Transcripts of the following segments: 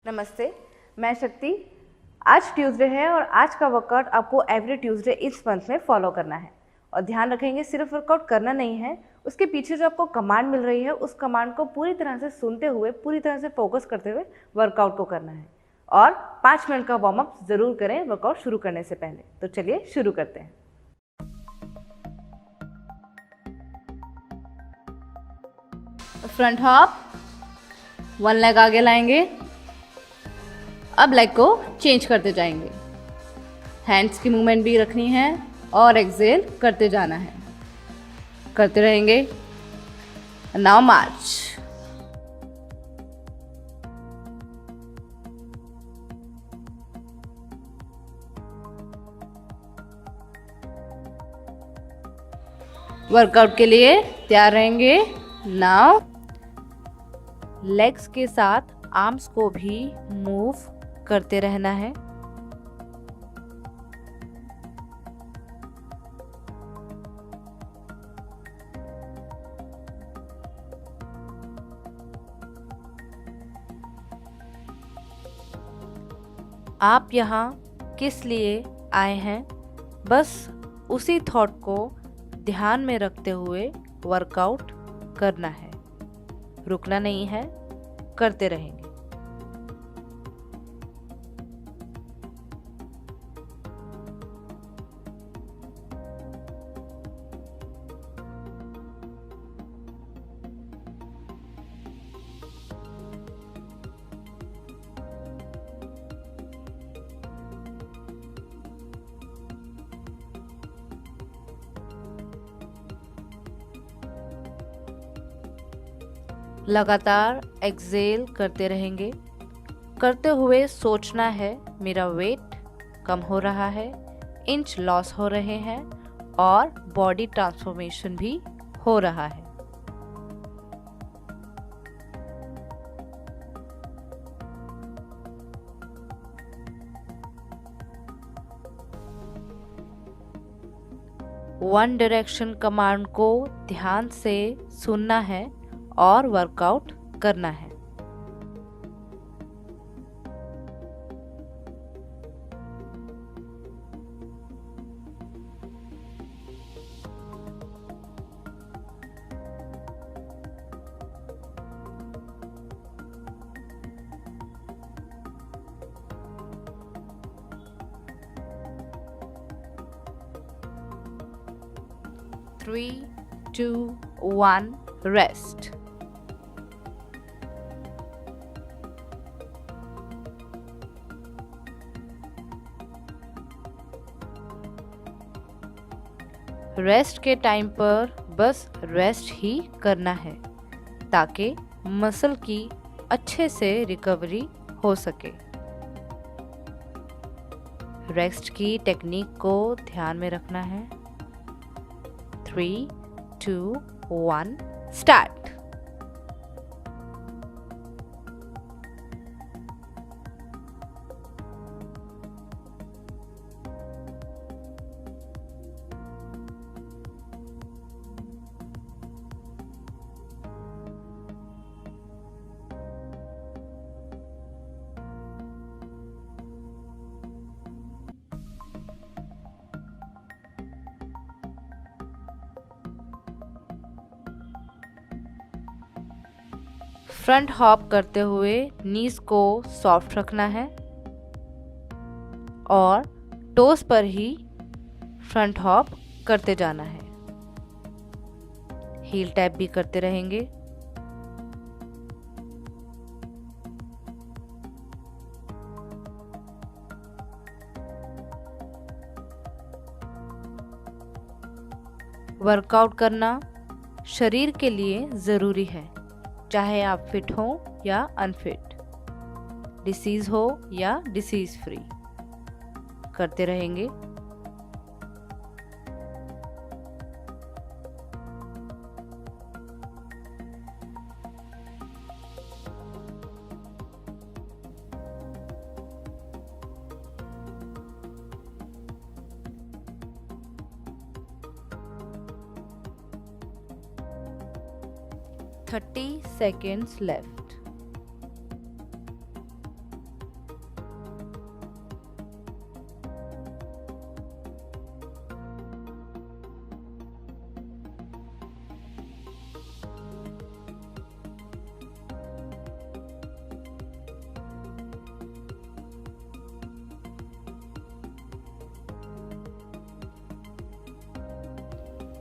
नमस्ते, मैं शक्ति। आज ट्यूसडे है और आज का वर्कआउट आपको एवरी ट्यूसडे इस मंथ में फॉलो करना है। और ध्यान रखेंगे, सिर्फ वर्कआउट करना नहीं है, उसके पीछे जो आपको कमांड मिल रही है उस कमांड को पूरी तरह से सुनते हुए, पूरी तरह से फोकस करते हुए वर्कआउट को करना है। और 5 मिनट का वार्म अप ज़रूर करें वर्कआउट शुरू करने से पहले। तो चलिए शुरू करते हैं। फ्रंट हॉप, 1 लेग आगे लाएंगे। अब लेग को चेंज करते जाएंगे। हैंड्स की मूवमेंट भी रखनी है और एक्सेल करते जाना है, करते रहेंगे। नाउ मार्च। वर्कआउट के लिए तैयार रहेंगे। नाउ लेग्स के साथ आर्म्स को भी मूव करते रहना है। आप यहाँ किस लिए आए हैं, बस उसी थॉट को ध्यान में रखते हुए वर्कआउट करना है। रुकना नहीं है, करते रहेंगे। लगातार एक्सेल करते रहेंगे। करते हुए सोचना है, मेरा वेट कम हो रहा है, इंच लॉस हो रहे हैं और बॉडी ट्रांसफॉर्मेशन भी हो रहा है। वन डायरेक्शन कमांड को ध्यान से सुनना है और वर्कआउट करना है। Three, 2, 1, rest. रेस्ट के टाइम पर बस रेस्ट ही करना है ताकि मसल की अच्छे से रिकवरी हो सके। रेस्ट की टेक्निक को ध्यान में रखना है। 3, 2, 1, स्टार्ट। फ्रंट हॉप करते हुए नीज को सॉफ्ट रखना है और टोस पर ही फ्रंट हॉप करते जाना है। हील टैप भी करते रहेंगे। वर्कआउट करना शरीर के लिए ज़रूरी है, चाहे आप फिट हो या अनफिट, डिसीज हो या डिसीज फ्री। करते रहेंगे। Thirty seconds left.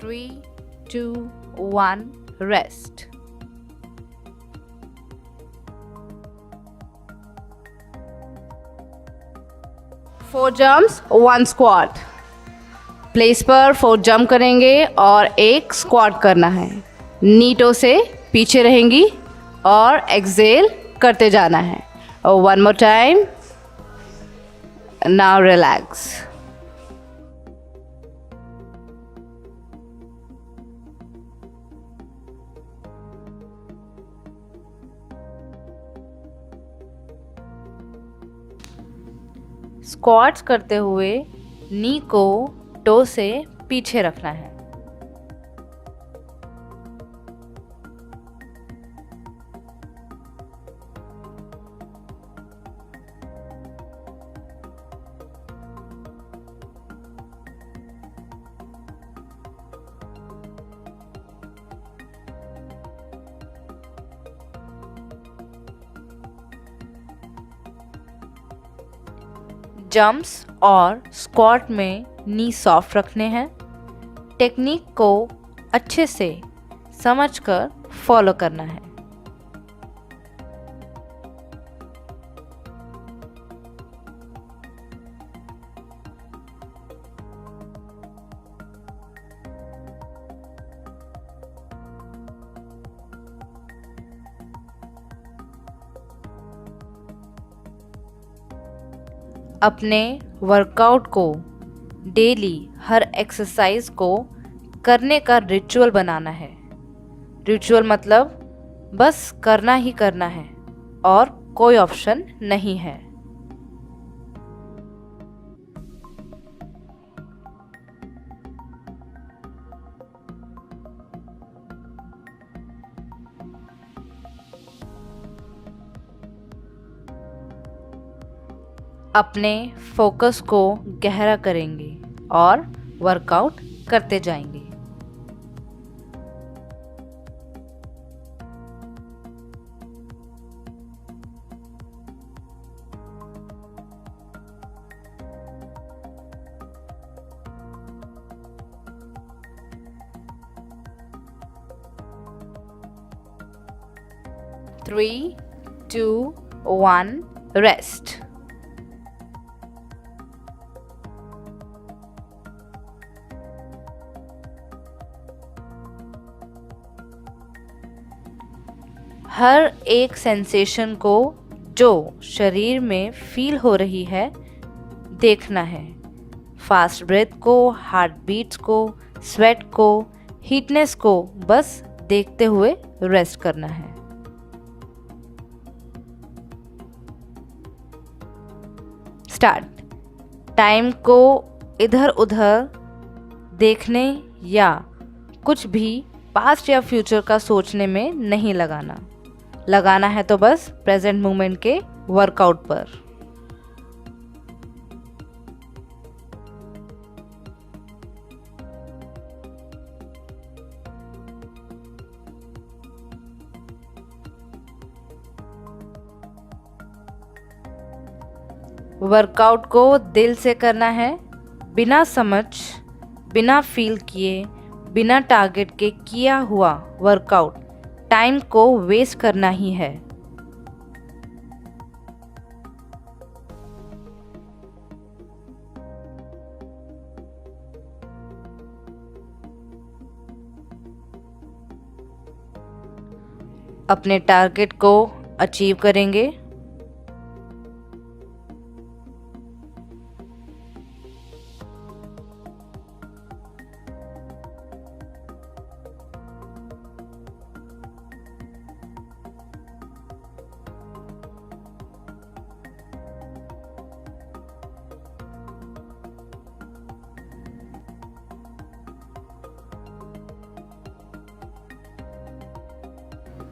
3, 2, 1, rest. Four jumps 1 squat. Place पर 4 जंप करेंगे और 1 स्क्वाट करना है। नी टो से पीछे रहेंगी और एक्सेल करते जाना है। और 1 more time. Now relax. Squats करते हुए नी को टो से पीछे रखना है। जंप्स और स्क्वाट में नी सॉफ्ट रखने हैं। टेक्निक को अच्छे से समझकर फॉलो करना है। अपने वर्कआउट को डेली हर एक्सरसाइज को करने का रिचुअल बनाना है। रिचुअल मतलब बस करना ही करना है और कोई ऑप्शन नहीं है। अपने फोकस को गहरा करेंगे और वर्कआउट करते जाएंगे। Three, 2, 1, rest. हर एक सेंसेशन को जो शरीर में फील हो रही है देखना है। फास्ट ब्रेथ को, हार्ट बीट्स को, स्वेट को, हीटनेस को बस देखते हुए रेस्ट करना है। स्टार्ट। टाइम को इधर उधर देखने या कुछ भी पास्ट या फ्यूचर का सोचने में नहीं लगाना है तो बस प्रेजेंट मोमेंट के वर्कआउट पर। वर्कआउट को दिल से करना है, बिना समझ, बिना फील किए, बिना टारगेट के किया हुआ वर्कआउट टाइम को वेस्ट करना ही है। अपने टारगेट को अचीव करेंगे।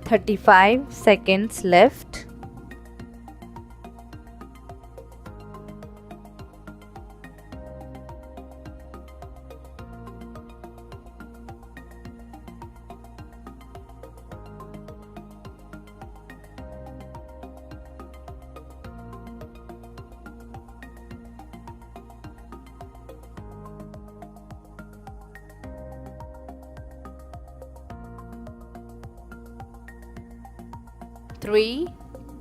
"35 seconds left." 3,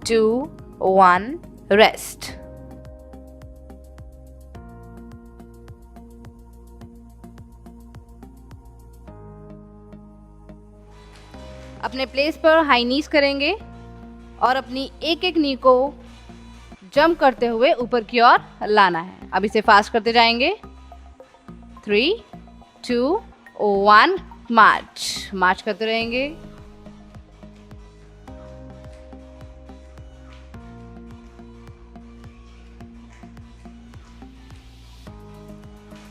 2, 1, रेस्ट। अपने प्लेस पर हाई नीज करेंगे और अपनी एक एक नी को जंप करते हुए ऊपर की ओर लाना है। अब इसे फास्ट करते जाएंगे। 3, 2, 1, मार्च। मार्च करते रहेंगे।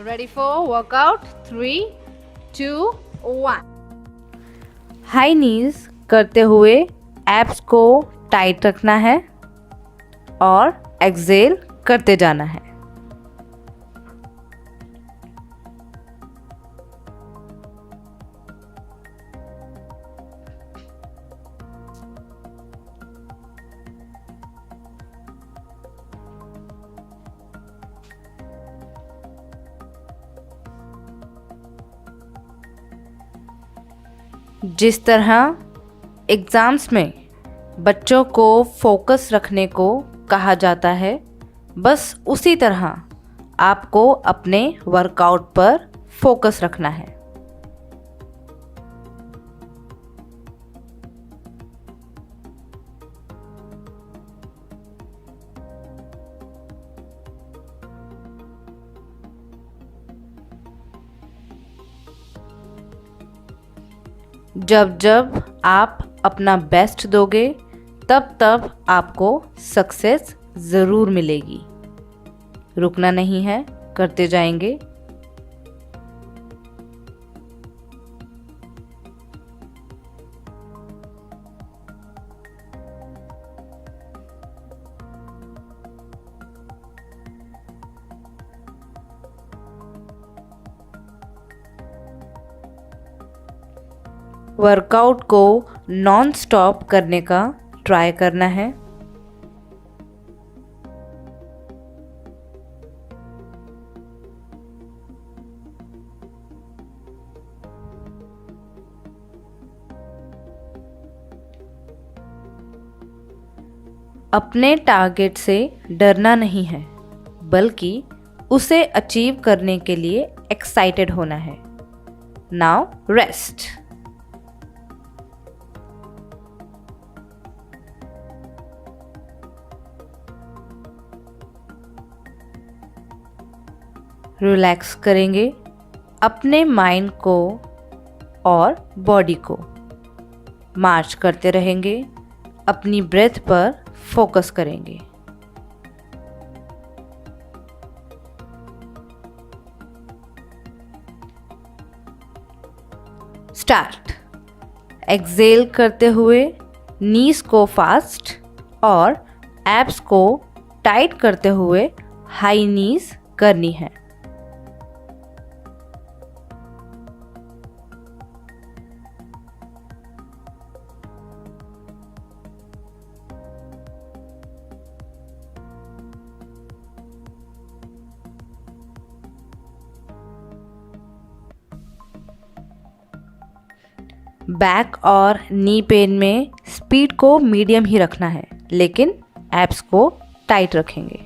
Ready for workout. 3, 2, 1। हाई नीज करते हुए एब्स को टाइट रखना है और एक्सेल करते जाना है। जिस तरह एग्ज़ाम्स में बच्चों को फोकस रखने को कहा जाता है, बस उसी तरह आपको अपने वर्कआउट पर फोकस रखना है। जब जब आप अपना बेस्ट दोगे, तब तब आपको सक्सेस ज़रूर मिलेगी। रुकना नहीं है, करते जाएंगे। वर्कआउट को नॉन स्टॉप करने का ट्राई करना है। अपने टारगेट से डरना नहीं है, बल्कि उसे अचीव करने के लिए एक्साइटेड होना है। Now rest. रिलैक्स करेंगे अपने माइंड को और बॉडी को। मार्च करते रहेंगे, अपनी ब्रेथ पर फोकस करेंगे। स्टार्ट। एक्सेल करते हुए नीज को फास्ट और एब्स को टाइट करते हुए हाई नीज करनी है। बैक और नी पेन में स्पीड को मीडियम ही रखना है, लेकिन एब्स को टाइट रखेंगे।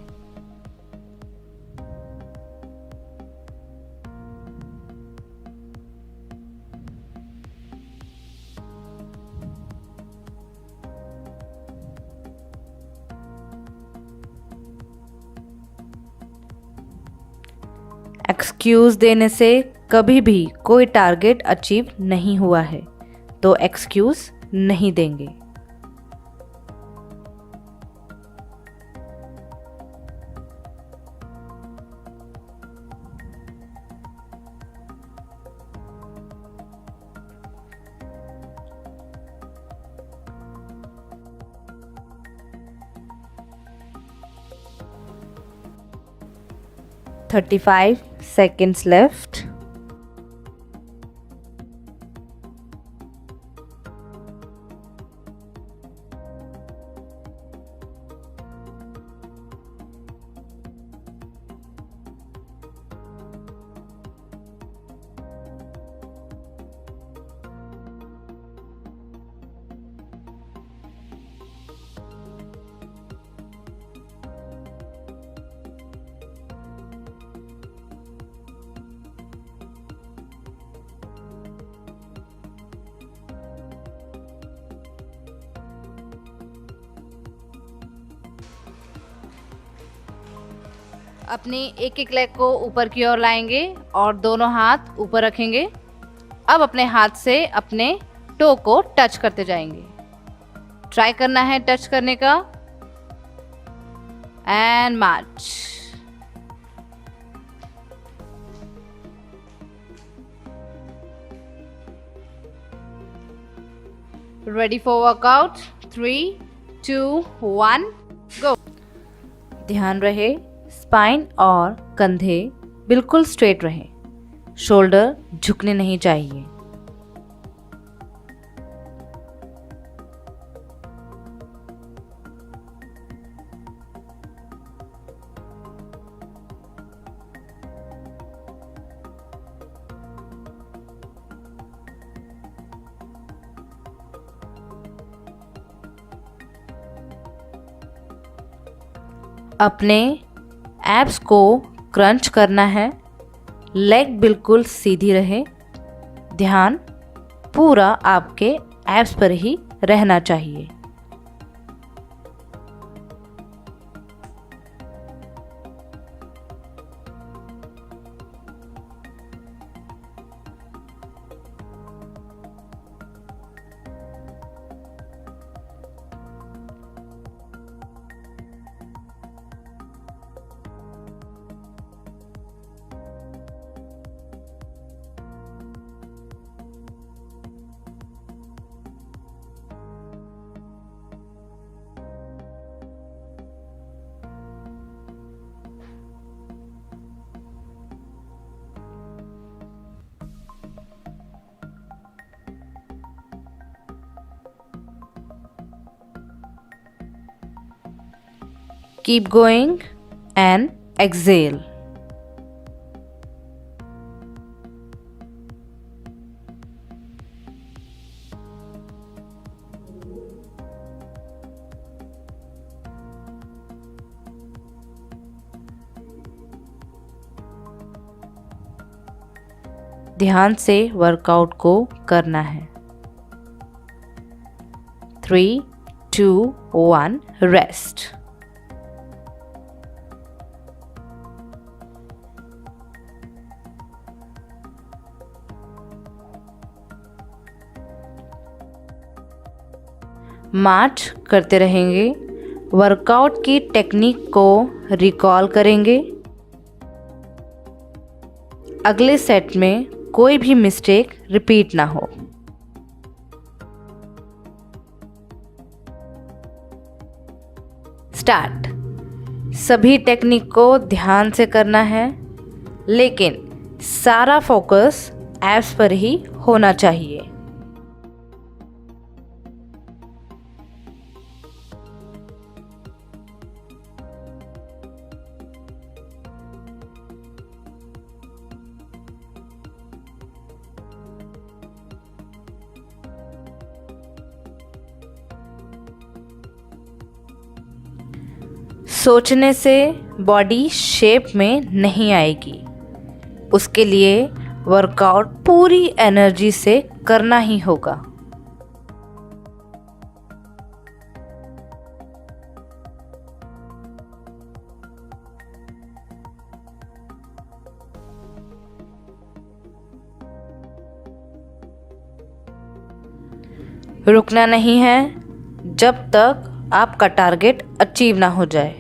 एक्सक्यूज़ देने से कभी भी कोई टारगेट अचीव नहीं हुआ है, तो एक्सक्यूज़ नहीं देंगे। "35 seconds left." अपनी एक एक लेग को ऊपर की ओर लाएंगे और दोनों हाथ ऊपर रखेंगे। अब अपने हाथ से अपने टो को टच करते जाएंगे। ट्राई करना है टच करने का and March. Ready for workout. 3, 2, 1 गो। ध्यान रहे स्पाइन और कंधे बिल्कुल स्ट्रेट रहे, शोल्डर झुकने नहीं चाहिए। अपने एब्स को क्रंच करना है, लेग बिल्कुल सीधी रहे, ध्यान पूरा आपके एब्स पर ही रहना चाहिए। Keep going and exhale. ध्यान से वर्कआउट को करना है। 3, 2, 1 रेस्ट। मार्च करते रहेंगे, वर्कआउट की टेक्निक को रिकॉल करेंगे। अगले सेट में कोई भी मिस्टेक रिपीट ना हो। स्टार्ट। सभी टेक्निक को ध्यान से करना है, लेकिन सारा फोकस एब्स पर ही होना चाहिए। सोचने से बॉडी शेप में नहीं आएगी, उसके लिए वर्कआउट पूरी एनर्जी से करना ही होगा। रुकना नहीं है जब तक आपका टारगेट अचीव ना हो जाए।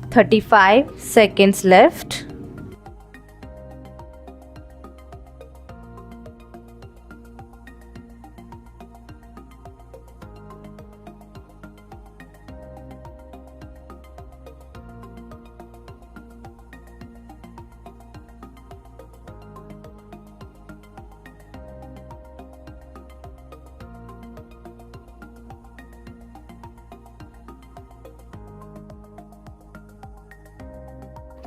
"35 seconds left."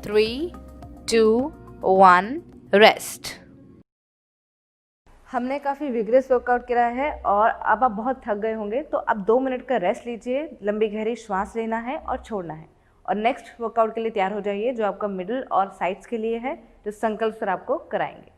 Three, two, one, rest. हमने काफ़ी विग्रेस वर्कआउट किया है और अब आप बहुत थक गए होंगे, तो अब 2 मिनट का रेस्ट लीजिए, लंबी गहरी श्वास लेना है और छोड़ना है और नेक्स्ट वर्कआउट के लिए तैयार हो जाइए, जो आपका मिडिल और साइड्स के लिए है, जो संकल्प सर आपको कराएंगे।